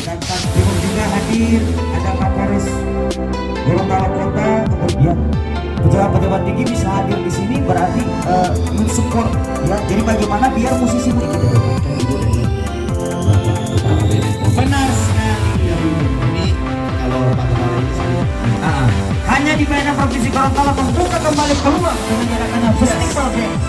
dan juga hadir ada Kapolres Gorontalo Kota, kemudian pejabat-pejabat tinggi bisa hadir di sini berarti mensupport ya. Jadi bagaimana biar musisi kita dapatkan ibu dari benar sekali ya. Ini kalau Pak Kepala ini saya hanya di BNNP Provinsi Gorontalo membuka kembali peluang menyelenggarakan festival dance.